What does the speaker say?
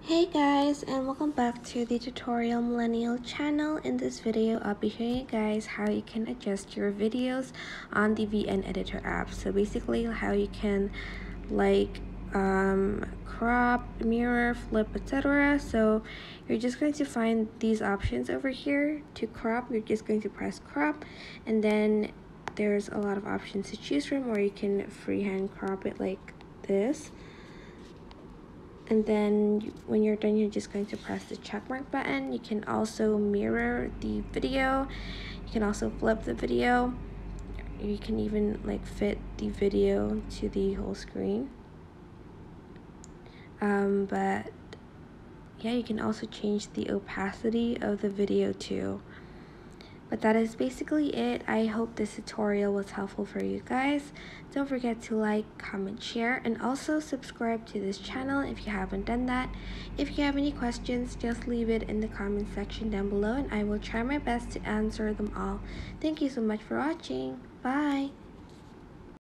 Hey guys, and welcome back to the Tutorial Millennial channel. In this video, I'll be showing you guys how you can adjust your videos on the VN Editor app. So basically how you can crop, mirror, flip, etc. So you're just going to find these options over here. To crop, you're just going to press crop, and then there's a lot of options to choose from, or you can freehand crop it like this. And then when you're done, you're just going to press the checkmark button. You can also mirror the video. You can also flip the video. You can even fit the video to the whole screen. But yeah, you can also change the opacity of the video too. But that is basically it. I hope this tutorial was helpful for you guys. Don't forget to like, comment, share, and also subscribe to this channel if you haven't done that. If you have any questions, just leave it in the comment section down below and I will try my best to answer them all. Thank you so much for watching. Bye!